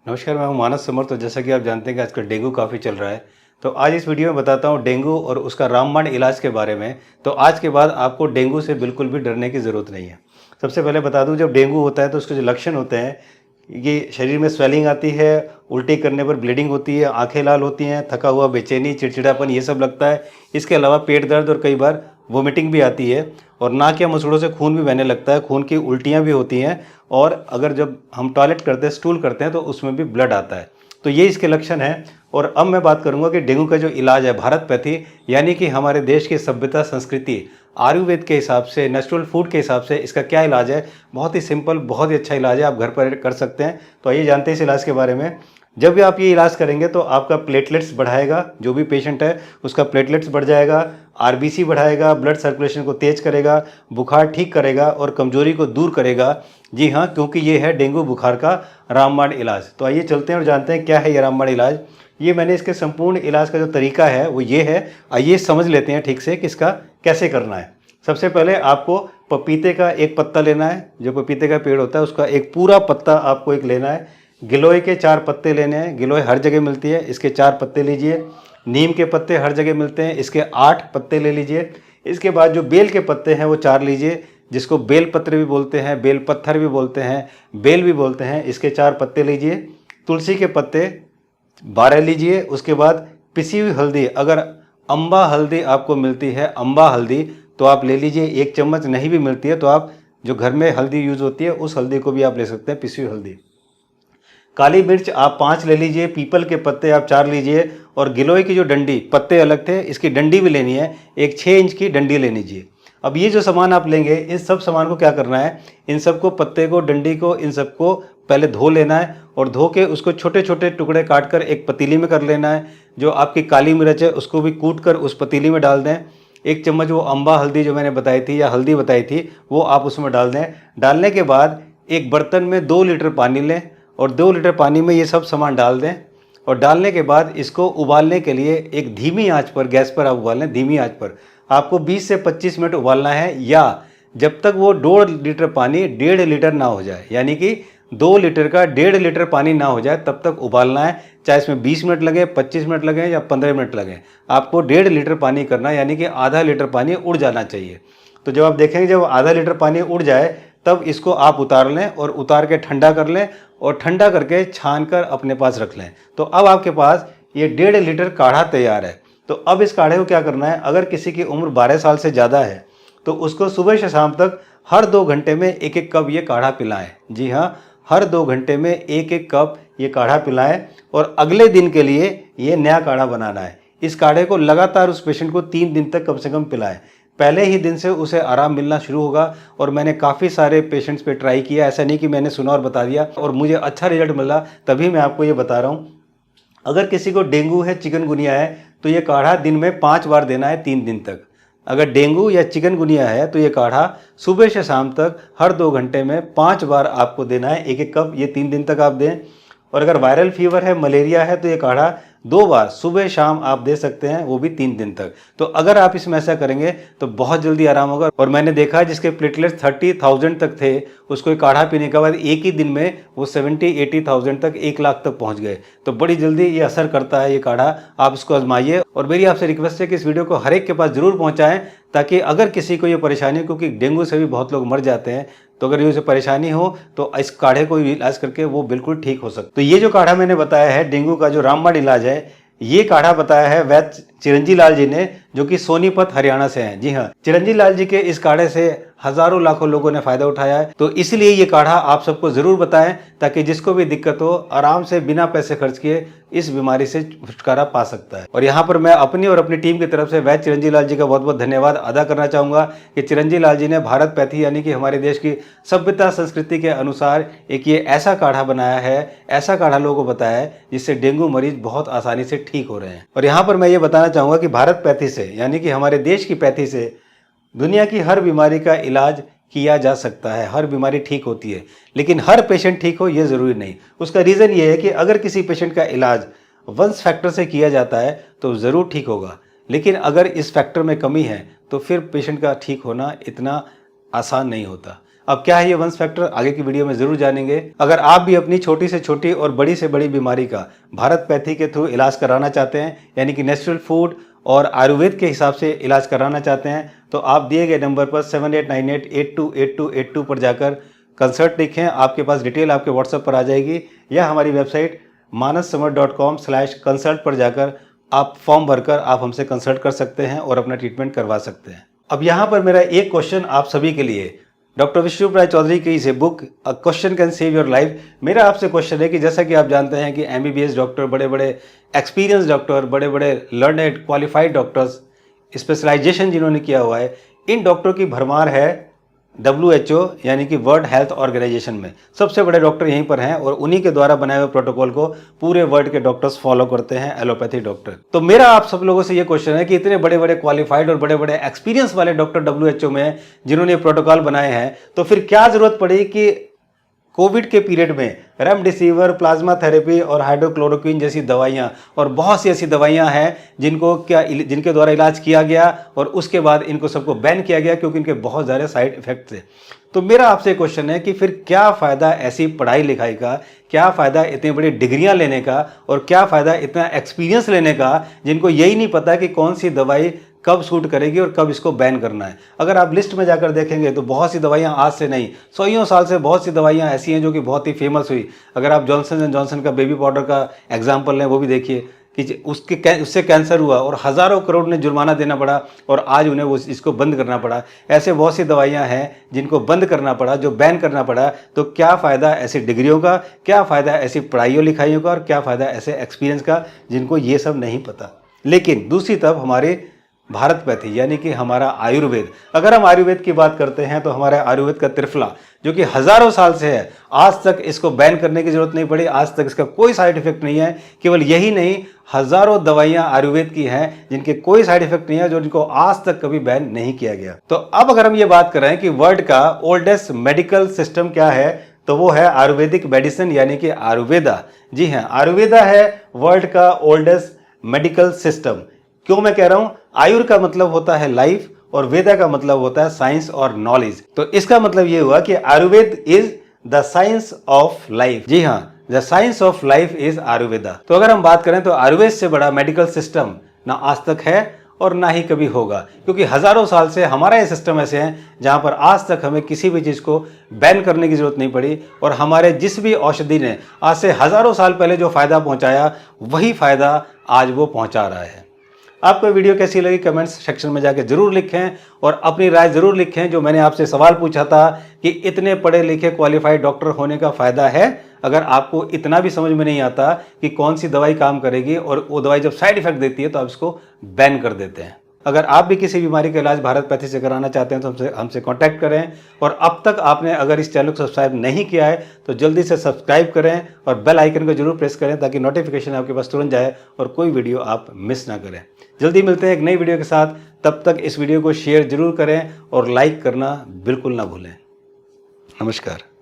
नमस्कार, मैं हूं मानस समर। तो जैसा कि आप जानते हैं कि आजकल डेंगू काफ़ी चल रहा है। तो आज इस वीडियो में बताता हूं डेंगू और उसका रामबाण इलाज के बारे में। तो आज के बाद आपको डेंगू से बिल्कुल भी डरने की ज़रूरत नहीं है। सबसे पहले बता दूं, जब डेंगू होता है तो उसके जो लक्षण होते हैं, ये शरीर में स्वेलिंग आती है, उल्टी करने पर ब्लीडिंग होती है, आंखें लाल होती हैं, थका हुआ, बेचैनी, चिड़चिड़ापन, ये सब लगता है। इसके अलावा पेट दर्द और कई बार वोमिटिंग भी आती है और नाक या मसूड़ों से खून भी बहने लगता है, खून की उल्टियाँ भी होती हैं और अगर जब हम टॉयलेट करते हैं, स्टूल करते हैं, तो उसमें भी ब्लड आता है। तो ये इसके लक्षण हैं। और अब मैं बात करूंगा कि डेंगू का जो इलाज है, भारत पैथी यानी कि हमारे देश की सभ्यता, संस्कृति, आयुर्वेद के हिसाब से, नेचुरल फूड के हिसाब से इसका क्या इलाज है। बहुत ही सिंपल, बहुत ही अच्छा इलाज है, आप घर पर कर सकते हैं। तो आइए जानते हैं इस इलाज के बारे में। जब भी आप ये इलाज करेंगे तो आपका प्लेटलेट्स बढ़ाएगा, जो भी पेशेंट है उसका प्लेटलेट्स बढ़ जाएगा, आरबीसी बढ़ाएगा, ब्लड सर्कुलेशन को तेज करेगा, बुखार ठीक करेगा और कमजोरी को दूर करेगा। जी हाँ, क्योंकि ये है डेंगू बुखार का रामबाण इलाज। तो आइए चलते हैं और जानते हैं क्या है ये रामबाण इलाज। ये मैंने इसके संपूर्ण इलाज का जो तरीका है वो ये है। आइए समझ लेते हैं ठीक से कि इसका कैसे करना है। सबसे पहले आपको पपीते का एक पत्ता लेना है, जो पपीते का पेड़ होता है उसका एक पूरा पत्ता आपको एक लेना है। गिलोय के 4 पत्ते लेने हैं, गिलोय हर जगह मिलती है, इसके 4 पत्ते लीजिए। नीम के पत्ते हर जगह मिलते हैं, इसके 8 पत्ते ले लीजिए। इसके बाद जो बेल के पत्ते हैं वो 4 लीजिए, जिसको बेल पत्र भी बोलते हैं, बेल पत्थर भी बोलते हैं, बेल भी बोलते हैं, इसके 4 पत्ते लीजिए। तुलसी के पत्ते 12 लीजिए। उसके बाद पिसी हुई हल्दी, अगर अम्बा हल्दी आपको मिलती है, अम्बा हल्दी, तो आप ले लीजिए 1 चम्मच। नहीं भी मिलती है तो आप जो घर में हल्दी यूज़ होती है उस हल्दी को भी आप ले सकते हैं, पिसी हुई हल्दी। काली मिर्च आप 5 ले लीजिए, पीपल के पत्ते आप 4 लीजिए और गिलोय की जो डंडी, पत्ते अलग थे, इसकी डंडी भी लेनी है, एक 6 इंच की डंडी ले लीजिए। अब ये जो सामान आप लेंगे, इस सब सामान को क्या करना है, इन सबको, पत्ते को, डंडी को, इन सबको पहले धो लेना है और धो के उसको छोटे छोटे टुकड़े काट कर एक पतीली में कर लेना है। जो आपकी काली मिर्च है उसको भी कूट कर उस पतीली में डाल दें। 1 चम्मच वो अम्बा हल्दी जो मैंने बताई थी या हल्दी बताई थी वो आप उसमें डाल दें। डालने के बाद एक बर्तन में 2 लीटर पानी लें और 2 लीटर पानी में ये सब सामान डाल दें। और डालने के बाद इसको उबालने के लिए एक धीमी आंच पर, गैस पर आप उबालें, धीमी आंच पर आपको 20 से 25 मिनट उबालना है, या जब तक वो 1.5 लीटर पानी 1.5 लीटर ना हो जाए, यानी कि 2 लीटर का 1.5 लीटर पानी ना हो जाए तब तक उबालना है। चाहे इसमें 20 मिनट लगे, 25 मिनट लगे या 15 मिनट लगे, आपको 1.5 लीटर पानी करना है, यानी कि आधा लीटर पानी उड़ जाना चाहिए। तो जब आप देखेंगे जब आधा लीटर पानी उड़ जाए तब इसको आप उतार लें और उतार के ठंडा कर लें और ठंडा करके छान कर अपने पास रख लें। तो अब आपके पास ये 1.5 लीटर काढ़ा तैयार है। तो अब इस काढ़े को क्या करना है, अगर किसी की उम्र 12 साल से ज़्यादा है तो उसको सुबह से शाम तक हर 2 घंटे में 1-1 कप ये काढ़ा पिलाएं। जी हाँ, हर 2 घंटे में 1-1 कप ये काढ़ा पिलाएं और अगले दिन के लिए ये नया काढ़ा बनाना है। इस काढ़े को लगातार उस पेशेंट को 3 दिन तक कम से कम पिलाएं। पहले ही दिन से उसे आराम मिलना शुरू होगा। और मैंने काफ़ी सारे पेशेंट्स पे ट्राई किया, ऐसा नहीं कि मैंने सुना और बता दिया, और मुझे अच्छा रिजल्ट मिला, तभी मैं आपको ये बता रहा हूँ। अगर किसी को डेंगू है, चिकनगुनिया है, तो ये काढ़ा दिन में 5 बार देना है 3 दिन तक। अगर डेंगू या चिकनगुनिया है तो ये काढ़ा सुबह से शाम तक हर 2 घंटे में 5 बार आपको देना है, 1-1 कप, ये 3 दिन तक आप दें। और अगर वायरल फीवर है, मलेरिया है, तो ये काढ़ा 2 बार सुबह शाम आप दे सकते हैं, वो भी 3 दिन तक। तो अगर आप इसमें ऐसा करेंगे तो बहुत जल्दी आराम होगा। और मैंने देखा जिसके प्लेटलेट्स 30,000 तक थे, उसको ये काढ़ा पीने के बाद एक ही दिन में वो 70-80,000 तक, 1 लाख तक पहुंच गए। तो बड़ी जल्दी ये असर करता है ये काढ़ा, आप इसको आजमाइए। और मेरी आपसे रिक्वेस्ट है कि इस वीडियो को हर एक के पास जरूर पहुँचाएँ, ताकि अगर किसी को ये परेशानी, क्योंकि डेंगू से भी बहुत लोग मर जाते हैं, तो अगर ये उसे परेशानी हो तो इस काढ़े को इलाज करके वो बिल्कुल ठीक हो सकता है। तो ये जो काढ़ा मैंने बताया है डेंगू का जो रामबाण इलाज है, ये काढ़ा बताया है वैद्य चिरंजी लाल जी ने, जो कि सोनीपत हरियाणा से हैं। जी हाँ, चिरंजी लाल जी के इस काढ़े से हजारों लाखों लोगों ने फायदा उठाया है। तो इसलिए ये काढ़ा आप सबको जरूर बताएं, ताकि जिसको भी दिक्कत हो आराम से बिना पैसे खर्च किए इस बीमारी से छुटकारा पा सकता है। और यहाँ पर मैं अपनी और अपनी टीम की तरफ से वैद्य चिरंजी लाल जी का बहुत बहुत धन्यवाद अदा करना चाहूँगा कि चिरंजी लाल जी ने भारत पैथी यानी कि हमारे देश की सभ्यता संस्कृति के अनुसार एक ये ऐसा काढ़ा बनाया है, ऐसा काढ़ा लोगों को बताया है जिससे डेंगू मरीज बहुत आसानी से ठीक हो रहे हैं। और यहाँ पर मैं ये बताना चाहूँगा कि भारत पैथी से यानी कि हमारे देश की पैथी से दुनिया की हर बीमारी का इलाज किया जा सकता है, हर बीमारी ठीक होती है, लेकिन हर पेशेंट ठीक हो ये ज़रूरी नहीं। उसका रीज़न ये है कि अगर किसी पेशेंट का इलाज वंश फैक्टर से किया जाता है तो ज़रूर ठीक होगा, लेकिन अगर इस फैक्टर में कमी है तो फिर पेशेंट का ठीक होना इतना आसान नहीं होता। अब क्या है ये वंश फैक्टर, आगे की वीडियो में जरूर जानेंगे। अगर आप भी अपनी छोटी से छोटी और बड़ी से बड़ी बीमारी का भारत पैथी के थ्रू इलाज कराना चाहते हैं, यानी कि नेचुरल फूड और आयुर्वेद के हिसाब से इलाज कराना चाहते हैं, तो आप दिए गए नंबर पर 7898828282 पर जाकर कंसल्ट लिखें। आपके पास डिटेल आपके व्हाट्सएप पर आ जाएगी, या हमारी वेबसाइट manassamar.com/consult पर जाकर आप फॉर्म भरकर आप हमसे कंसल्ट कर सकते हैं और अपना ट्रीटमेंट करवा सकते हैं। अब यहाँ पर मेरा एक क्वेश्चन आप सभी के लिए, डॉक्टर विष्णु राय चौधरी की इस book a question can save your life. मेरा आपसे क्वेश्चन है कि जैसा कि आप जानते हैं कि MBBS डॉक्टर, बड़े बड़े एक्सपीरियंस डॉक्टर, बड़े बड़े लर्नेड क्वालिफाइड डॉक्टर्स, स्पेशलाइजेशन जिन्होंने किया हुआ है, इन डॉक्टरों की भरमार है WHO यानी कि वर्ल्ड हेल्थ ऑर्गेनाइजेशन में। सबसे बड़े डॉक्टर यहीं पर हैं और उन्हीं के द्वारा बनाए हुए प्रोटोकॉल को पूरे वर्ल्ड के डॉक्टर्स फॉलो करते हैं, एलोपैथी डॉक्टर। तो मेरा आप सब लोगों से ये क्वेश्चन है कि इतने बड़े बड़े क्वालिफाइड और बड़े बड़े एक्सपीरियंस वाले डॉक्टर WHO में जिन्होंने प्रोटोकॉल बनाए हैं, तो फिर क्या जरूरत पड़ी कि कोविड के पीरियड में रेमडेसिविर, प्लाज्मा थेरेपी और हाइड्रोक्लोरोक्विन जैसी दवाइयाँ और बहुत सी ऐसी दवाइयाँ हैं जिनके द्वारा इलाज किया गया और उसके बाद इनको सबको बैन किया गया क्योंकि इनके बहुत ज़्यादा साइड इफेक्ट थे। तो मेरा आपसे क्वेश्चन है कि फिर क्या फ़ायदा ऐसी पढ़ाई लिखाई का, क्या फ़ायदा इतनी बड़ी डिग्रियां लेने का, और क्या फ़ायदा इतना एक्सपीरियंस लेने का जिनको यही नहीं पता कि कौन सी दवाई कब सूट करेगी और कब इसको बैन करना है। अगर आप लिस्ट में जाकर देखेंगे तो बहुत सी दवाइयां आज से नहीं, सौयों साल से बहुत सी दवाइयां ऐसी हैं जो कि बहुत ही फेमस हुई। अगर आप जॉनसन एंड जॉनसन का बेबी पाउडर का एग्जाम्पल लें, वो भी देखिए कि उससे कैंसर हुआ और हज़ारों करोड़ ने जुर्माना देना पड़ा और आज उन्हें वो इसको बंद करना पड़ा। ऐसे बहुत सी दवाइयां हैं जिनको बंद करना पड़ा, जो बैन करना पड़ा। तो क्या फ़ायदा ऐसी डिग्रियों का, क्या फ़ायदा ऐसी पढ़ाइयों लिखाइयों का, और क्या फ़ायदा ऐसे एक्सपीरियंस का जिनको ये सब नहीं पता। लेकिन दूसरी तरफ हमारे भारत पैथी यानी कि हमारा आयुर्वेद, अगर हम आयुर्वेद की बात करते हैं तो हमारे आयुर्वेद का त्रिफला जो कि हज़ारों साल से है, आज तक इसको बैन करने की जरूरत नहीं पड़ी, आज तक इसका कोई साइड इफेक्ट नहीं है। केवल यही नहीं, हज़ारों दवाइयां आयुर्वेद की हैं जिनके कोई साइड इफेक्ट नहीं है, जो जिनको आज तक कभी बैन नहीं किया गया। तो अब अगर हम ये बात करें कि वर्ल्ड का ओल्डेस्ट मेडिकल सिस्टम क्या है, तो वो है आयुर्वेदिक मेडिसिन यानी कि आयुर्वेदा। जी हाँ, आयुर्वेदा है वर्ल्ड का ओल्डेस्ट मेडिकल सिस्टम। क्यों मैं कह रहा हूं? आयुर का मतलब होता है लाइफ और वेदा का मतलब होता है साइंस और नॉलेज। तो इसका मतलब ये हुआ कि Ayurveda is the science of life. जी हाँ, the science of life is Ayurveda. तो अगर हम बात करें तो आयुर्वेद से बड़ा मेडिकल सिस्टम ना आज तक है और ना ही कभी होगा, क्योंकि हजारों साल से हमारा ये सिस्टम ऐसे हैं जहां पर आज तक हमें किसी भी चीज़ को बैन करने की जरूरत नहीं पड़ी और हमारे जिस भी औषधि ने आज से हजारों साल पहले जो फायदा पहुंचाया वही फायदा आज वो पहुंचा रहा है। आपको वीडियो कैसी लगी कमेंट्स सेक्शन में जाके जरूर लिखें और अपनी राय जरूर लिखें। जो मैंने आपसे सवाल पूछा था कि इतने पढ़े लिखे क्वालिफाइड डॉक्टर होने का फायदा है, अगर आपको इतना भी समझ में नहीं आता कि कौन सी दवाई काम करेगी और वो दवाई जब साइड इफेक्ट देती है तो आप इसको बैन कर देते हैं। अगर आप भी किसी बीमारी का इलाज भारत पैथी से कराना चाहते हैं तो हमसे कांटेक्ट करें। और अब तक आपने अगर इस चैनल को सब्सक्राइब नहीं किया है तो जल्दी से सब्सक्राइब करें और बेल आइकन को जरूर प्रेस करें ताकि नोटिफिकेशन आपके पास तुरंत जाए और कोई वीडियो आप मिस ना करें। जल्दी मिलते हैं एक नई वीडियो के साथ, तब तक इस वीडियो को शेयर जरूर करें और लाइक करना बिल्कुल ना भूलें। नमस्कार।